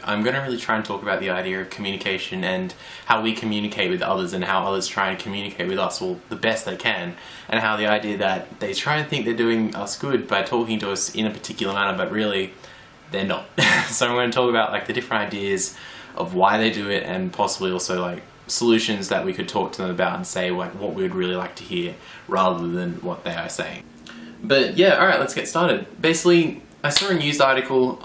I'm going to really try and talk about the idea of communication and how we communicate with others and how others try and communicate with us, well, the best they can, and how the idea that they try and think they're doing us good by talking to us in a particular manner, but really they're not. So I'm going to talk about like the different ideas of why they do it, and possibly also like solutions that we could talk to them about and say like what we would really like to hear rather than what they are saying. But yeah, alright, let's get started. Basically, I saw a news article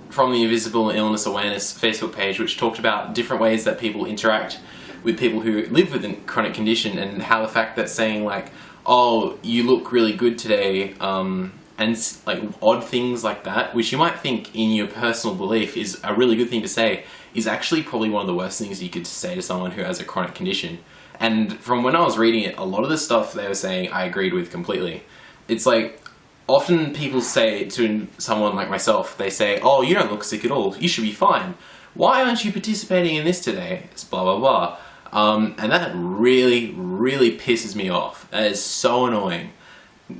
from the Invisible Illness Awareness Facebook page which talked about different ways that people interact with people who live with a chronic condition, and how the fact that saying like, oh, you look really good today, and like odd things like that, which you might think in your personal belief is a really good thing to say, is actually probably one of the worst things you could say to someone who has a chronic condition. And from when I was reading it, a lot of the stuff they were saying I agreed with completely. It's like, often people say to someone like myself, they say, oh, you don't look sick at all, you should be fine. Why aren't you participating in this today? It's blah blah blah. And that really, really pisses me off. That is so annoying.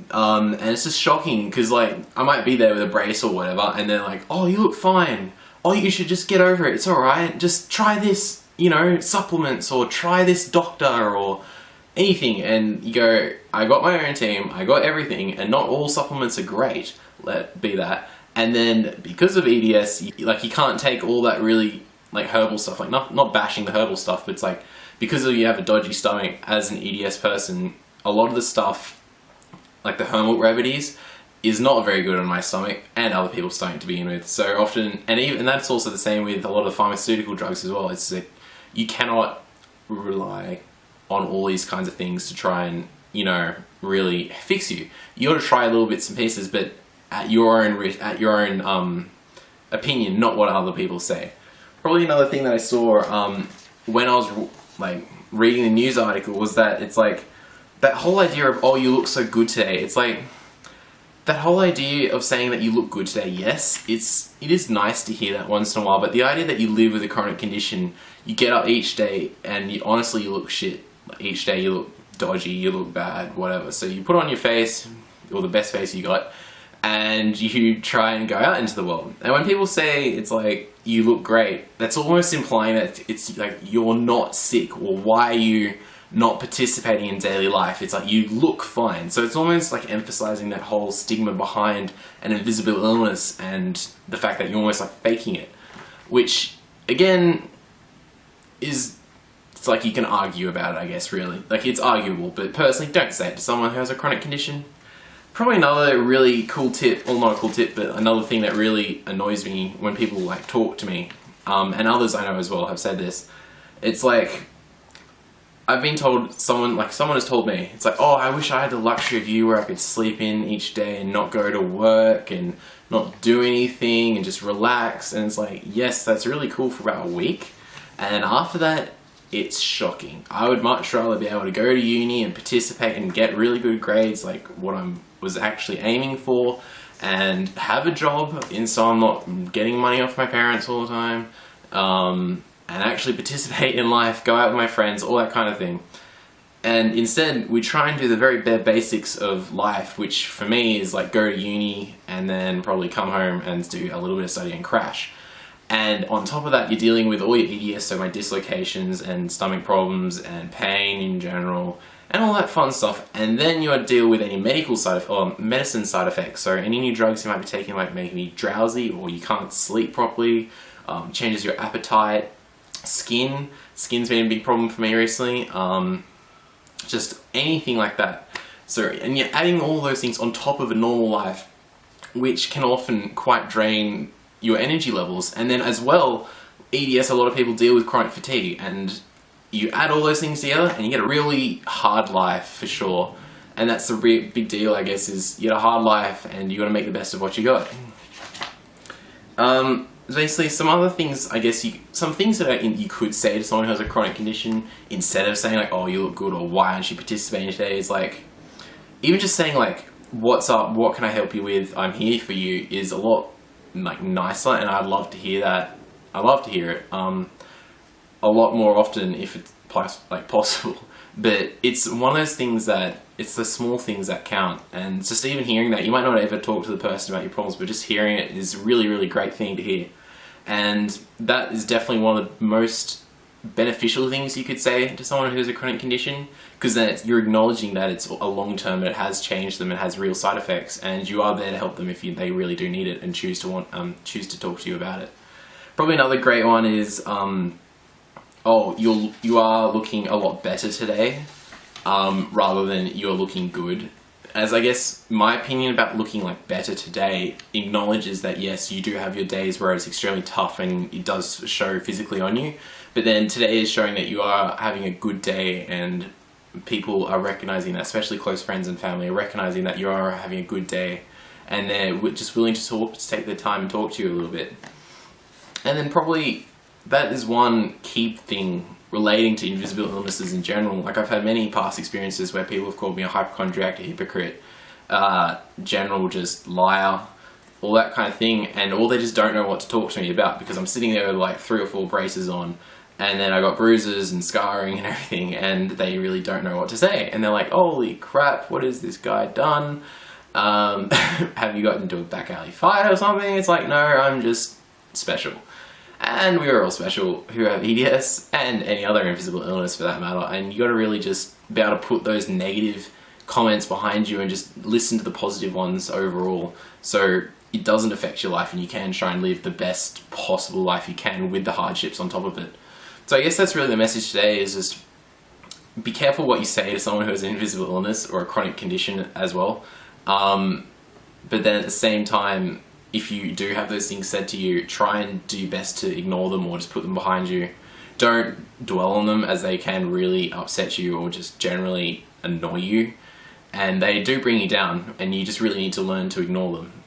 And it's just shocking, because like, I might be there with a brace or whatever, and they're like, oh, you look fine. Oh, you should just get over it, it's alright. Just try this, you know, supplements, or try this doctor, or anything. And you go, I got my own team, I got everything, and not all supplements are great, let be that. And then because of EDS, you can't take all that really like herbal stuff, like not bashing the herbal stuff, but it's like, because you have a dodgy stomach as an EDS person, a lot of the stuff, like the herbal remedies, is not very good on my stomach and other people's stomach to begin with. So often, and that's also the same with a lot of the pharmaceutical drugs as well. It's like, you cannot rely on all these kinds of things to try and, you know, really fix you. You got to try little bits and pieces, but at your own opinion, not what other people say. Probably another thing that I saw when I was like reading the news article was that it's like, that whole idea of, oh, you look so good today. It's like, that whole idea of saying that you look good today, yes, it is nice to hear that once in a while, but the idea that you live with a chronic condition, you get up each day and honestly you look shit. Each day you look dodgy, you look bad, whatever. So you put on your face, or the best face you got, and you try and go out into the world. And when people say it's like, you look great, that's almost implying that it's like you're not sick, or why are you not participating in daily life. It's like, you look fine. So it's almost like emphasizing that whole stigma behind an invisible illness and the fact that you're almost like faking it, which again is, it's like you can argue about it, I guess, really. Like, it's arguable, but personally, don't say it to someone who has a chronic condition. Probably another really cool tip, or not a cool tip, but another thing that really annoys me when people like talk to me, and others I know as well have said this, it's like, I've been told, someone has told me, it's like, oh, I wish I had the luxury of you where I could sleep in each day and not go to work and not do anything and just relax. And it's like, yes, that's really cool for about a week. And after that, it's shocking. I would much rather be able to go to uni and participate and get really good grades, like what I was actually aiming for, and have a job, and so I'm not getting money off my parents all the time, and actually participate in life, go out with my friends, all that kind of thing. And instead, we try and do the very bare basics of life, which for me is like go to uni and then probably come home and do a little bit of study and crash. And on top of that, you're dealing with all your EDS, so my dislocations and stomach problems and pain in general, and all that fun stuff. And then you deal with any medical medicine side effects. So any new drugs you might be taking might make me drowsy, or you can't sleep properly, changes your appetite, skin's been a big problem for me recently, just anything like that. So, and you're adding all those things on top of a normal life, which can often quite drain your energy levels. And then as well, EDS, a lot of people deal with chronic fatigue, and you add all those things together and you get a really hard life for sure. And that's the big deal, I guess, is you get a hard life and you got to make the best of what you got. Basically, some other things, I guess, some things that you could say to someone who has a chronic condition, instead of saying like, oh, you look good, or why aren't you participating today, is like, even just saying like, what's up, what can I help you with, I'm here for you, is a lot like nicer, and I'd love to hear that. I love to hear it a lot more often if it's like possible. But it's one of those things that, it's the small things that count, and just even hearing that, you might not ever talk to the person about your problems, but just hearing it is a really, really great thing to hear. And that is definitely one of the most beneficial things you could say to someone who has a chronic condition, because then you're acknowledging that it's a long term, it has changed them, it has real side effects, and you are there to help them if they really do need it and choose to talk to you about it. Probably another great one is, oh, you are looking a lot better today, rather than you're looking good. As I guess my opinion about looking like better today acknowledges that yes, you do have your days where it's extremely tough and it does show physically on you, but then today is showing that you are having a good day, and people are recognizing that, especially close friends and family are recognizing that you are having a good day, and they're just willing to talk, to take their time and talk to you a little bit. And then probably that is one key thing relating to invisible illnesses in general. Like, I've had many past experiences where people have called me a hypochondriac, a hypocrite, general just liar, all that kind of thing, and all they just don't know what to talk to me about, because I'm sitting there with like 3 or 4 braces on, and then I got bruises and scarring and everything, and they really don't know what to say, and they're like, holy crap, what has this guy done? Have you gotten into a back alley fight or something? It's like, no, I'm just special. And we are all special who have EDS and any other invisible illness for that matter, and you got to really just be able to put those negative comments behind you and just listen to the positive ones overall, so it doesn't affect your life and you can try and live the best possible life you can with the hardships on top of it. So I guess that's really the message today, is just be careful what you say to someone who has an invisible illness or a chronic condition as well, but then at the same time, if you do have those things said to you, try and do your best to ignore them or just put them behind you. Don't dwell on them, as they can really upset you or just generally annoy you, and they do bring you down, and you just really need to learn to ignore them.